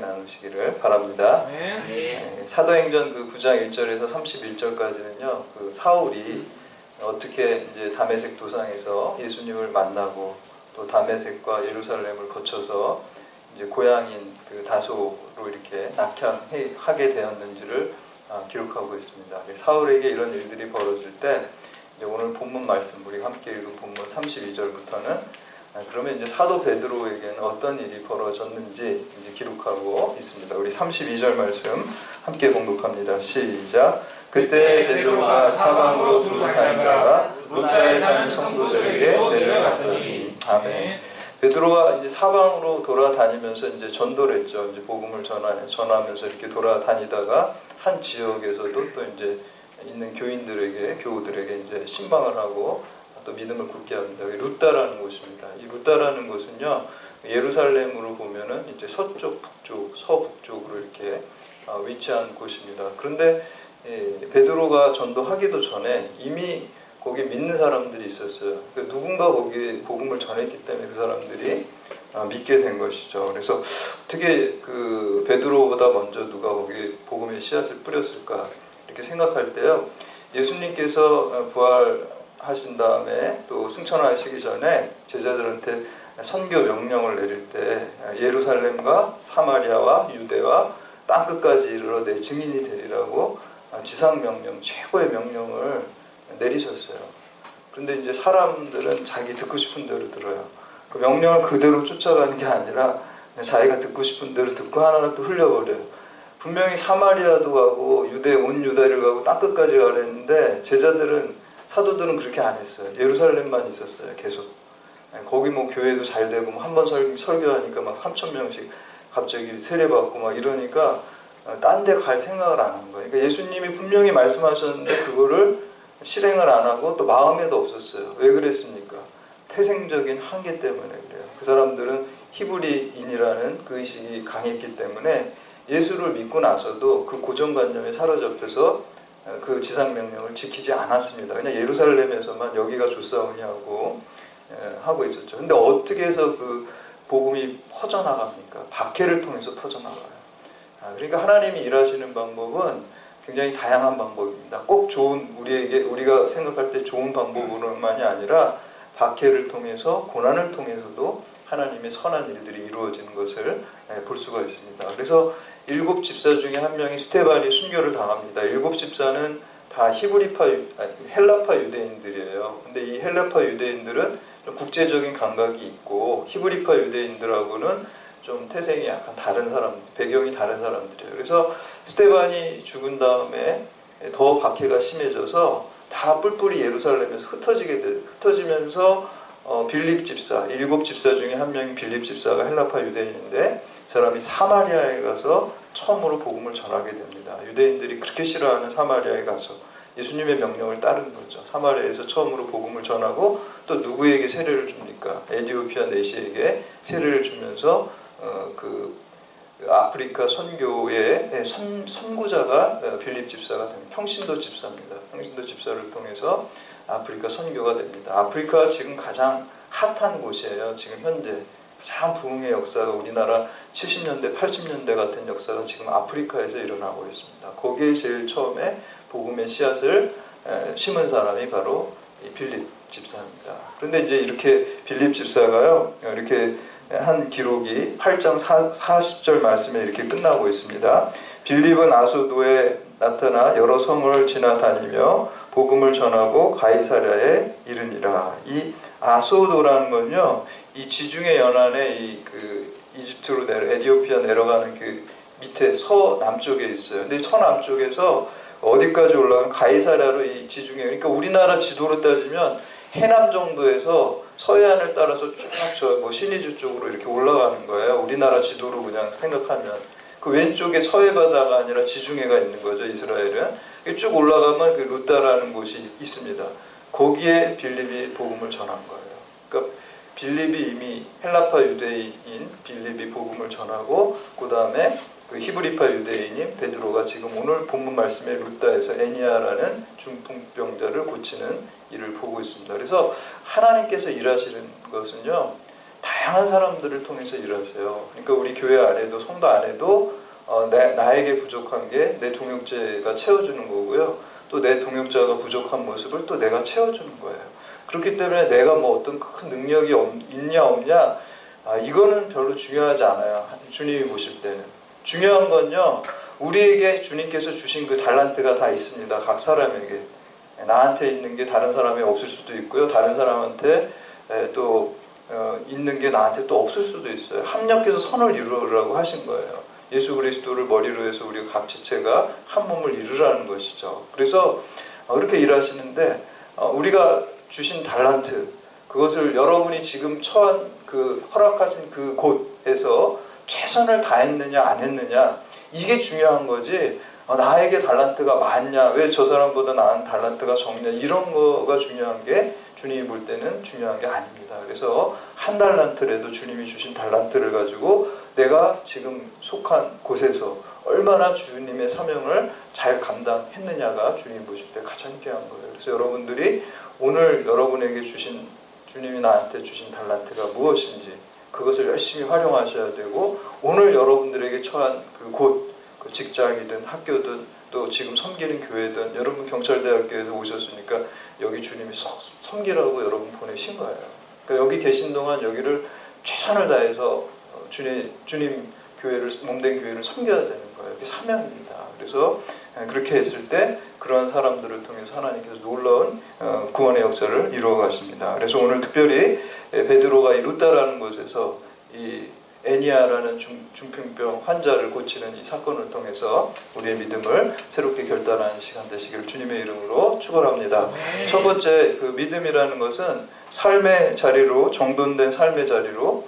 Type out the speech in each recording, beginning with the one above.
나누시기를 바랍니다. 네. 사도행전 그 9장 1절에서 31절까지는요, 그 사울이 어떻게 이제 다메섹 도상에서 예수님을 만나고 또 다메섹과 예루살렘을 거쳐서 이제 고향인 그 다소로 이렇게 낙향하게 되었는지를 기록하고 있습니다. 사울에게 이런 일들이 벌어질 때 이제 오늘 본문 말씀, 우리가 함께 읽은 본문 32절부터는 그러면 이제 사도 베드로에게는 어떤 일이 벌어졌는지 이제 기록하고 있습니다. 우리 32절 말씀 함께 봉독합니다. 시작. 그때 베드로가 사방으로 두루 다니다가 루다에 사는 성도들에게 내려갔더니. 아멘. 베드로가 이제 사방으로 돌아다니면서 이제 전도를 했죠. 이제 복음을 전하면서 이렇게 돌아다니다가 한 지역에서도 또 이제 있는 교우들에게 이제 신방을 하고 또 믿음을 굳게 합니다. 루다라는 곳입니다. 이 루다라는 곳은요, 예루살렘으로 보면은 이제 서쪽, 북쪽, 서북쪽으로 이렇게 위치한 곳입니다. 그런데 베드로가 전도하기도 전에 이미 거기 믿는 사람들이 있었어요. 그러니까 누군가 거기에 복음을 전했기 때문에 그 사람들이 믿게 된 것이죠. 그래서 어떻게 그 베드로보다 먼저 누가 거기에 복음의 씨앗을 뿌렸을까 이렇게 생각할 때요, 예수님께서 부활하신 다음에 또 승천하시기 전에 제자들한테 선교 명령을 내릴 때 예루살렘과 사마리아와 유대와 땅끝까지 이르러 내 증인이 되리라고 지상 명령, 최고의 명령을 내리셨어요. 그런데 이제 사람들은 자기 듣고 싶은 대로 들어요. 그 명령을 그대로 쫓아가는 게 아니라 자기가 듣고 싶은 대로 듣고 하나를 또 흘려버려요. 분명히 사마리아도 가고 유대 온 유다를 가고 땅끝까지 가려는데 제자들은, 사도들은 그렇게 안 했어요. 예루살렘만 있었어요. 계속. 거기 뭐 교회도 잘 되고 한 번 설교하니까 막 3,000명씩 갑자기 세례받고 막 이러니까 딴 데 갈 생각을 안 한 거예요. 그러니까 예수님이 분명히 말씀하셨는데 그거를 실행을 안 하고 또 마음에도 없었어요. 왜 그랬습니까? 태생적인 한계 때문에 그래요. 그 사람들은 히브리인이라는 그 의식이 강했기 때문에 예수를 믿고 나서도 그 고정관념에 사로잡혀서 그 지상명령을 지키지 않았습니다. 그냥 예루살렘에서만 여기가 좋사오냐고 하고 있었죠. 근데 어떻게 해서 그 복음이 퍼져나갑니까? 박해를 통해서 퍼져나가요. 그러니까 하나님이 일하시는 방법은 굉장히 다양한 방법입니다. 꼭 좋은, 우리가 생각할 때 좋은 방법으로만이 아니라 박해를 통해서, 고난을 통해서도 하나님의 선한 일들이 이루어지는 것을 볼 수가 있습니다. 그래서 7 집사 중에 한 명이 스데반이 순교를 당합니다. 7 집사는 다 헬라파 유대인들이에요. 근데 이 헬라파 유대인들은 좀 국제적인 감각이 있고 히브리파 유대인들하고는 좀 태생이 약간 다른 사람, 배경이 다른 사람들이에요. 그래서 스데반이 죽은 다음에 더 박해가 심해져서 다 뿔뿔이 예루살렘에서 흩어지면서 빌립 집사, 7 집사 중에 한 명인 빌립 집사가 헬라파 유대인인데 그 사람이 사마리아에 가서 처음으로 복음을 전하게 됩니다. 유대인들이 그렇게 싫어하는 사마리아에 가서 예수님의 명령을 따르는 거죠. 사마리아에서 처음으로 복음을 전하고 또 누구에게 세례를 줍니까? 에디오피아 내시에게 세례를 주면서 그 아프리카 선교의 선구자가 빌립 집사가 됩니다. 평신도 집사입니다. 평신도 집사를 통해서 아프리카 선교가 됩니다. 아프리카가 지금 가장 핫한 곳이에요. 지금 현재 가장 부흥의 역사가, 우리나라 70년대, 80년대 같은 역사가 지금 아프리카에서 일어나고 있습니다. 거기에 제일 처음에 복음의 씨앗을 심은 사람이 바로 이 빌립 집사입니다. 그런데 이제 이렇게 빌립 집사가요, 이렇게 한 기록이 8장 40절 말씀에 이렇게 끝나고 있습니다. 빌립은 아소도에 나타나 여러 성을 지나다니며 복음을 전하고 가이사랴에 이르니라. 이 아소도라는 건요, 이 지중해 연안에 이집트로 에디오피아 내려가는 그 밑에 서남쪽에 있어요. 근데 서남쪽에서 어디까지 올라가면 가이사랴로 이 지중해, 그러니까 우리나라 지도로 따지면 해남 정도에서 서해안을 따라서 쭉 신의주 쪽으로 이렇게 올라가는 거예요. 우리나라 지도로 그냥 생각하면. 그 왼쪽에 서해 바다가 아니라 지중해가 있는 거죠, 이스라엘은. 쭉 올라가면 그 루다라는 곳이 있습니다. 거기에 빌립이 복음을 전한 거예요. 그러니까 빌립이 이미 헬라파 유대인인 빌립이 복음을 전하고, 그 다음에 그 히브리파 유대인인 베드로가 지금 오늘 본문 말씀에 루다에서 에니아라는 중풍병자를 고치는 일을 보고 있습니다. 그래서 하나님께서 일하시는 것은요, 다양한 사람들을 통해서 일하세요. 그러니까 우리 교회 안에도 성도 안에도 나에게 부족한 게 내 동역자가 채워주는 거고요. 또 내 동역자가 부족한 모습을 또 내가 채워주는 거예요. 그렇기 때문에 내가 뭐 어떤 큰 능력이 있냐 없냐 이거는 별로 중요하지 않아요. 주님이 보실 때는. 중요한 건요. 우리에게 주님께서 주신 그 달란트가 다 있습니다. 각 사람에게. 나한테 있는 게 다른 사람이 없을 수도 있고요. 다른 사람한테 또 있는 게 나한테 또 없을 수도 있어요. 합력해서 선을 이루라고 하신 거예요. 예수 그리스도를 머리로 해서 우리가 각 지체가 한 몸을 이루라는 것이죠. 그래서 그렇게 일하시는데 우리가 주신 달란트 그것을 여러분이 지금 처한 그 허락하신 그 곳에서 최선을 다했느냐 안 했느냐 이게 중요한 거지 나에게 달란트가 많냐 왜 저 사람보다 나은 달란트가 적냐 이런 거가 중요한 게 주님이 볼 때는 중요한 게 아닙니다. 그래서 한 달란트라도 주님이 주신 달란트를 가지고 내가 지금 속한 곳에서 얼마나 주님의 사명을 잘 감당했느냐가 주님 보실 때 가장 중요한 거예요. 그래서 여러분들이 오늘 여러분에게 주신 주님이 나한테 주신 달란트가 무엇인지 그것을 열심히 활용하셔야 되고 오늘 여러분들에게 처한 그 곳, 그 직장이든 학교든 또 지금 섬기는 교회든 여러분 경찰대학교에서 오셨으니까 여기 주님이 섬기라고 여러분 보내신 거예요. 그러니까 여기 계신 동안 여기를 최선을 다해서 주님 교회를 몸된 교회를 섬겨야 되는 거예요. 이게 사명입니다. 그래서 그렇게 했을 때 그런 사람들을 통해서 하나님께서 놀라운 구원의 역사를 이루어 가십니다. 그래서 오늘 특별히 베드로가 이 루다라는 곳에서 이 애니아라는 중풍병 환자를 고치는 이 사건을 통해서 우리의 믿음을 새롭게 결단하는 시간 되시기를 주님의 이름으로 축원합니다. 첫 번째 그 믿음이라는 것은 삶의 자리로 정돈된 삶의 자리로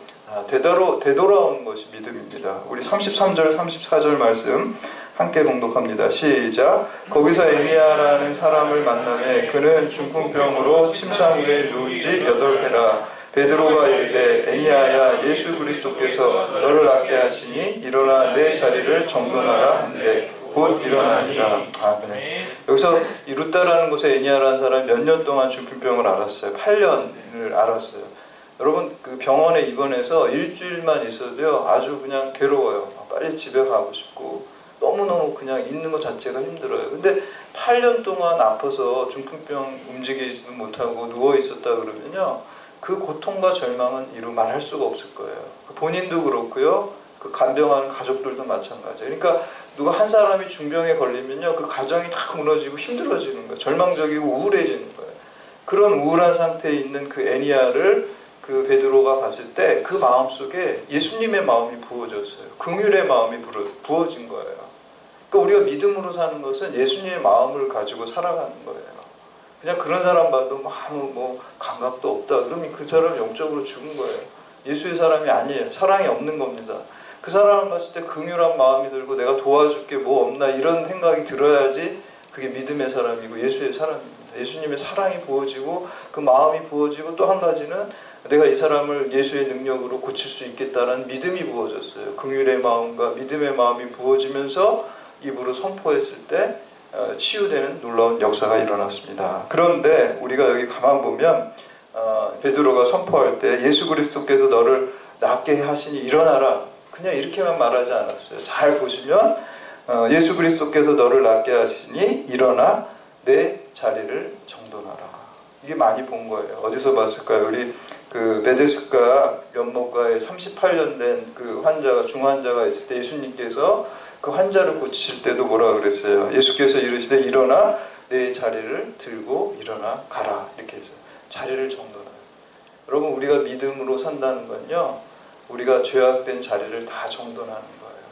되돌아온 것이 믿음입니다. 우리 33절 34절 말씀 함께 봉독합니다. 시작. 거기서 애니아라는 사람을 만나매 그는 중풍병으로 침상위에 누운 지 8회라. 베드로가 이르되 애니아야 예수 그리스도께서 너를 낫게 하시니 일어나 내 자리를 정돈하라 한데 곧 일어나니라. 아멘. 여기서 이 루다라는 곳에 애니아라는 사람이 몇 년 동안 중풍병을 앓았어요. 8년을 앓았어요. 여러분 그 병원에 입원해서 일주일만 있어도요 아주 그냥 괴로워요. 빨리 집에 가고 싶고 너무너무 그냥 있는 것 자체가 힘들어요. 근데 8년 동안 아파서 중풍병 움직이지도 못하고 누워 있었다 그러면요 그 고통과 절망은 이루 말할 수가 없을 거예요. 본인도 그렇고요 그 간병하는 가족들도 마찬가지예요. 그러니까 누가 한 사람이 중병에 걸리면요 그 가정이 다 무너지고 힘들어지는 거예요. 절망적이고 우울해지는 거예요. 그런 우울한 상태에 있는 그 애니아를 그 베드로가 봤을 때 그 마음속에 예수님의 마음이 부어졌어요. 긍휼의 마음이 부어진 거예요. 그러니까 우리가 믿음으로 사는 것은 예수님의 마음을 가지고 살아가는 거예요. 그냥 그런 사람 봐도 뭐 감각도 없다 그러면 그 사람 영적으로 죽은 거예요. 예수의 사람이 아니에요. 사랑이 없는 겁니다. 그 사람을 봤을 때 긍휼한 마음이 들고 내가 도와줄 게 뭐 없나 이런 생각이 들어야지 그게 믿음의 사람이고 예수의 사람입니다. 예수님의 사랑이 부어지고 그 마음이 부어지고 또 한 가지는 내가 이 사람을 예수의 능력으로 고칠 수 있겠다는 믿음이 부어졌어요. 긍휼의 마음과 믿음의 마음이 부어지면서 입으로 선포했을 때 치유되는 놀라운 역사가 일어났습니다. 그런데 우리가 여기 가만 보면 베드로가 선포할 때 예수 그리스도께서 너를 낫게 하시니 일어나라 그냥 이렇게만 말하지 않았어요. 잘 보시면 예수 그리스도께서 너를 낫게 하시니 일어나 내 자리를 정돈하라. 이게 많이 본 거예요. 어디서 봤을까요? 우리 그 베데스가 연못가에 38년 된 그 환자가 중환자가 있을 때 예수님께서 그 환자를 고치실 때도 뭐라 그랬어요? 예수께서 이르시되 일어나 내 자리를 들고 일어나 가라 이렇게 해서 자리를 정돈하라. 여러분 우리가 믿음으로 산다는 건요 우리가 죄악된 자리를 다 정돈하는 거예요.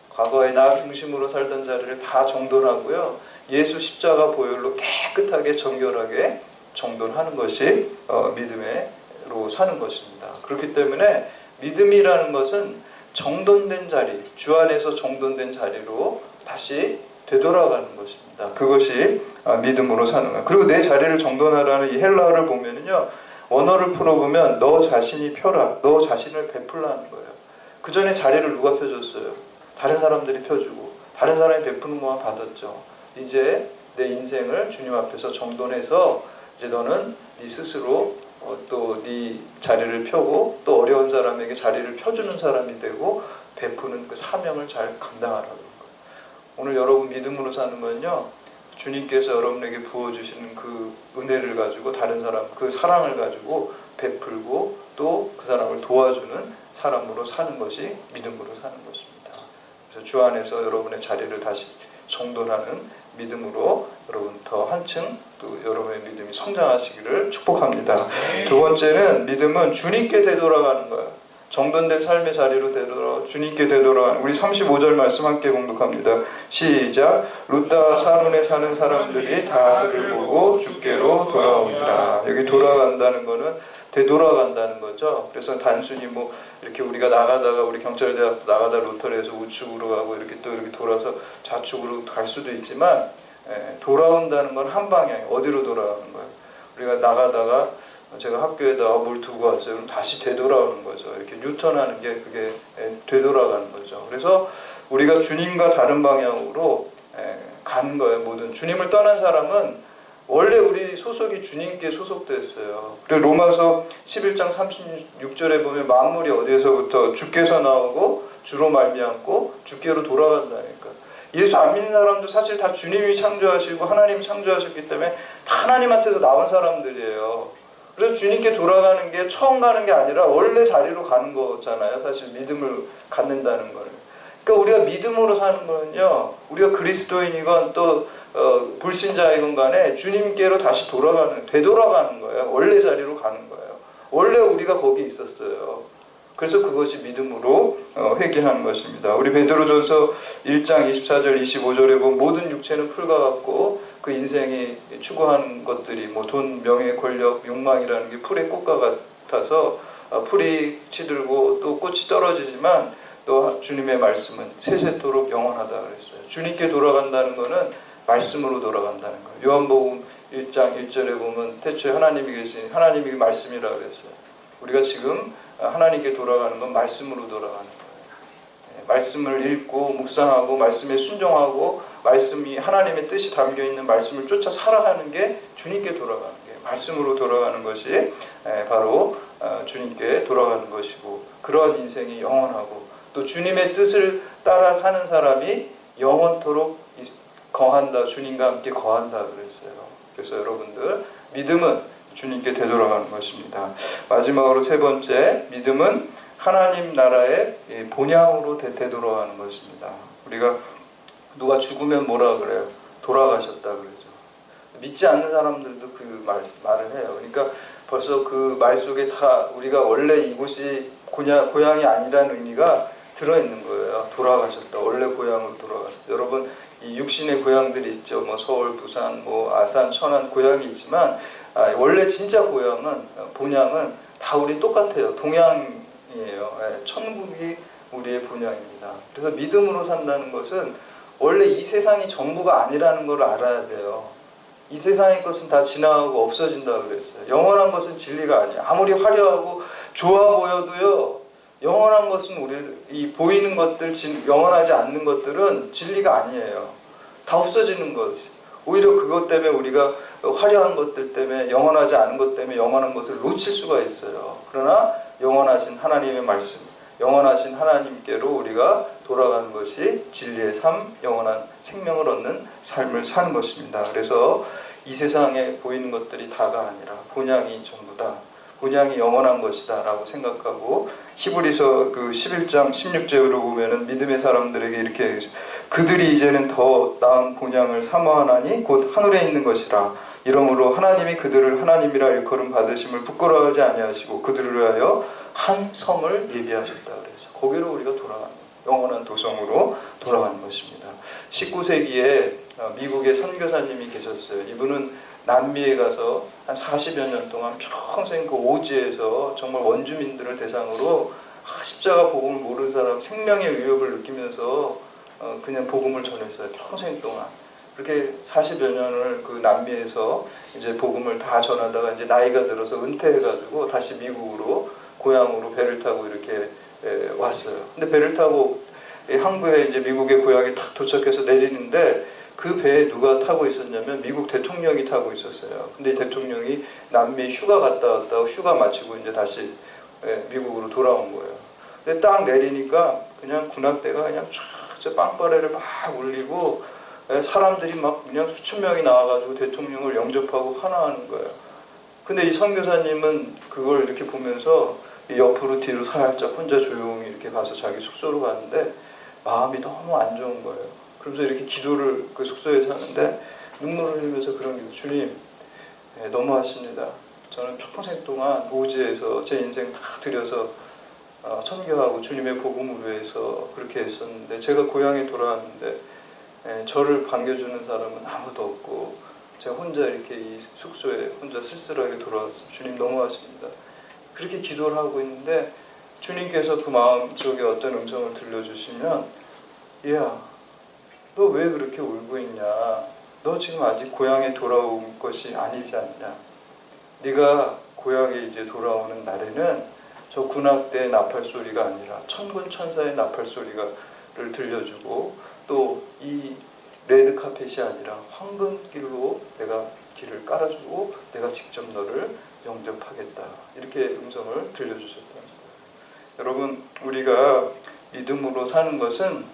과거에 나 중심으로 살던 자리를 다 정돈하고요 예수 십자가 보혈로 깨끗하게 정결하게 정돈하는 것이 믿음으로 사는 것입니다. 그렇기 때문에 믿음이라는 것은 정돈된 자리, 주 안에서 정돈된 자리로 다시 되돌아가는 것입니다. 그것이 믿음으로 사는 거예요. 그리고 내 자리를 정돈하라는 이 헬라어를 보면은요, 원어를 풀어보면 너 자신이 펴라, 너 자신을 베풀라는 거예요. 그 전에 자리를 누가 펴줬어요? 다른 사람들이 펴주고 다른 사람이 베푸는 것만 받았죠. 이제 내 인생을 주님 앞에서 정돈해서 이제 너는 네 스스로 또 네 자리를 펴고 또 어려운 사람에게 자리를 펴주는 사람이 되고 베푸는 그 사명을 잘 감당하라고 그런 거예요. 오늘 여러분 믿음으로 사는 건요, 주님께서 여러분에게 부어주시는 그 은혜를 가지고 다른 사람, 그 사랑을 가지고 베풀고 또 그 사람을 도와주는 사람으로 사는 것이 믿음으로 사는 것입니다. 그래서 주 안에서 여러분의 자리를 다시 정돈하는 믿음으로 여러분 더 한층 또 여러분의 믿음이 성장하시기를 축복합니다. 두 번째는 믿음은 주님께 되돌아가는 거예요. 정돈된 삶의 자리로 되돌아 주님께 되돌아가는, 우리 35절 말씀 함께 봉독합니다. 시작. 룻다와 사론에 사는 사람들이 다 그를 보고 주께로 돌아오니라. 여기 돌아간다는 거는 되돌아간다는 거죠. 그래서 단순히 뭐 이렇게 우리가 나가다가 우리 경찰대학도 나가다 로터리에서 우측으로 가고 이렇게 또 이렇게 돌아서 좌측으로 갈 수도 있지만, 돌아온다는 건 한 방향, 어디로 돌아가는 거예요. 우리가 나가다가 제가 학교에다가 뭘 두고 왔어요. 그럼 다시 되돌아오는 거죠. 이렇게 뉴턴하는 게 그게 되돌아가는 거죠. 그래서 우리가 주님과 다른 방향으로 가는 거예요. 모든 주님을 떠난 사람은 원래 우리 소속이 주님께 소속됐어요. 그리고 로마서 11장 36절에 보면 만물이 어디에서부터 주께서 나오고 주로 말미암고 주께로 돌아간다니까. 예수 안 믿는 사람도 사실 다 주님이 창조하시고 하나님이 창조하셨기 때문에 다 하나님한테서 나온 사람들이에요. 그래서 주님께 돌아가는 게 처음 가는 게 아니라 원래 자리로 가는 거잖아요. 사실 믿음을 갖는다는 거는. 그러니까 우리가 믿음으로 사는 거는요, 우리가 그리스도인이건 또 불신자이건 간에 주님께로 다시 되돌아가는 거예요. 원래 자리로 가는 거예요. 원래 우리가 거기 있었어요. 그래서 그것이 믿음으로 회개하는 것입니다. 우리 베드로전서 1장 24절 25절에 보면 모든 육체는 풀과 같고 그 인생이 추구하는 것들이 뭐 돈, 명예, 권력, 욕망이라는 게 풀의 꽃과 같아서 풀이 치들고 또 꽃이 떨어지지만 또 주님의 말씀은 세세토록 영원하다 그랬어요. 주님께 돌아간다는 것은 말씀으로 돌아간다는 거예요. 요한복음 1장 1절에 보면 태초에 하나님이 계신 하나님이 말씀이라 그랬어요. 우리가 지금 하나님께 돌아가는 건 말씀으로 돌아가는 거예요. 말씀을 읽고 묵상하고 말씀에 순종하고 말씀이 하나님의 뜻이 담겨있는 말씀을 쫓아 살아가는 게 주님께 돌아가는 게 말씀으로 돌아가는 것이 바로 주님께 돌아가는 것이고, 그러한 인생이 영원하고 또 주님의 뜻을 따라 사는 사람이 영원토록 거한다, 주님과 함께 거한다 그랬어요. 그래서 여러분들 믿음은 주님께 되돌아가는 것입니다. 마지막으로 세 번째, 믿음은 하나님 나라의 본향으로 되돌아가는 것입니다. 우리가 누가 죽으면 뭐라 그래요? 돌아가셨다 그러죠. 믿지 않는 사람들도 그 말을 해요. 그러니까 벌써 그 말 속에 다 우리가 원래 이곳이 고향이 아니라는 의미가 들어있는 거예요. 돌아가셨다. 원래 고향으로 돌아가셨다. 여러분 이 육신의 고향들이 있죠. 뭐 서울, 부산, 뭐 아산, 천안 고향이 있지만 원래 진짜 고향은 본향은 다 우리 똑같아요. 동양이에요. 천국이 우리의 본향입니다. 그래서 믿음으로 산다는 것은 원래 이 세상이 전부가 아니라는 걸 알아야 돼요. 이 세상의 것은 다 지나가고 없어진다고 그랬어요. 영원한 것은 진리가 아니에요. 아무리 화려하고 좋아 보여도요, 영원한 것은 이 보이는 것들, 영원하지 않는 것들은 진리가 아니에요. 다 없어지는 것이. 오히려 그것 때문에 우리가 화려한 것들 때문에, 영원하지 않은 것 때문에 영원한 것을 놓칠 수가 있어요. 그러나 영원하신 하나님의 말씀, 영원하신 하나님께로 우리가 돌아가는 것이 진리의 삶, 영원한 생명을 얻는 삶을 사는 것입니다. 그래서 이 세상에 보이는 것들이 다가 아니라 본향이 전부다. 본향이 영원한 것이다 라고 생각하고, 히브리서 그 11장 16절로 보면은 믿음의 사람들에게 이렇게 그들이 이제는 더 나은 본향을 사모하나니 곧 하늘에 있는 것이라. 이러므로 하나님이 그들을 하나님이라 일컬음 받으심을 부끄러워하지 아니하시고 그들을 위하여 한 성을 예비하셨다 그래서 거기로 우리가 돌아가는, 영원한 도성으로 돌아가는 것입니다. 19세기에 미국의 선교사님이 계셨어요. 이분은 남미에 가서 한 40여 년 동안 평생 그 오지에서 정말 원주민들을 대상으로 십자가 복음을 모르는 사람 생명의 위협을 느끼면서 그냥 복음을 전했어요. 평생 동안. 그렇게 40여 년을 그 남미에서 이제 복음을 다 전하다가 이제 나이가 들어서 은퇴해가지고 다시 미국으로, 고향으로 배를 타고 이렇게 왔어요. 근데 배를 타고 항구에 이제 미국의 고향에 딱 도착해서 내리는데 그 배에 누가 타고 있었냐면 미국 대통령이 타고 있었어요. 근데 이 대통령이 남미 휴가 갔다 왔다고 휴가 마치고 이제 다시 미국으로 돌아온 거예요. 근데 딱 내리니까 그냥 군함대가 그냥 쫙 빵빠레를 막 울리고 사람들이 막 그냥 수천 명이 나와가지고 대통령을 영접하고 환호하는 거예요. 근데 이 선교사님은 그걸 이렇게 보면서 옆으로 뒤로 살짝 혼자 조용히 이렇게 가서 자기 숙소로 가는데 마음이 너무 안 좋은 거예요. 그러면서 이렇게 기도를 그 숙소에서 하는데 눈물을 흘리면서 그런 게 주님 너무하십니다. 저는 평생 동안 오지에서 제 인생 다 들여서 선교하고 주님의 복음을 위해서 그렇게 했었는데 제가 고향에 돌아왔는데 저를 반겨주는 사람은 아무도 없고 제가 혼자 이렇게 이 숙소에 혼자 쓸쓸하게 돌아왔습니다. 주님 너무하십니다. 그렇게 기도를 하고 있는데 주님께서 그 마음속에 어떤 음성을 들려주시면 야, 너 왜 그렇게 울고 있냐? 너 지금 아직 고향에 돌아온 것이 아니지 않냐? 네가 고향에 이제 돌아오는 날에는 저 군악대의 나팔 소리가 아니라 천군 천사의 나팔 소리를 들려주고 또 이 레드 카펫이 아니라 황금길로 내가 길을 깔아주고 내가 직접 너를 영접하겠다. 이렇게 음성을 들려주셨다는 거예요. 여러분, 우리가 믿음으로 사는 것은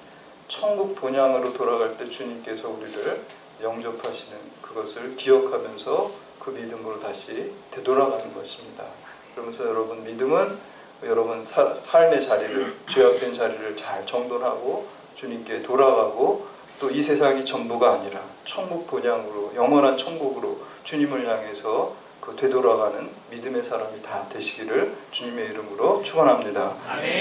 천국 본향으로 돌아갈 때 주님께서 우리를 영접하시는 그것을 기억하면서 그 믿음으로 다시 되돌아가는 것입니다. 그러면서 여러분, 믿음은 여러분 삶의 자리를, 죄악된 자리를 잘 정돈하고 주님께 돌아가고 또 이 세상이 전부가 아니라 천국 본향으로, 영원한 천국으로 주님을 향해서 그 되돌아가는 믿음의 사람이 다 되시기를 주님의 이름으로 축원합니다. 아멘.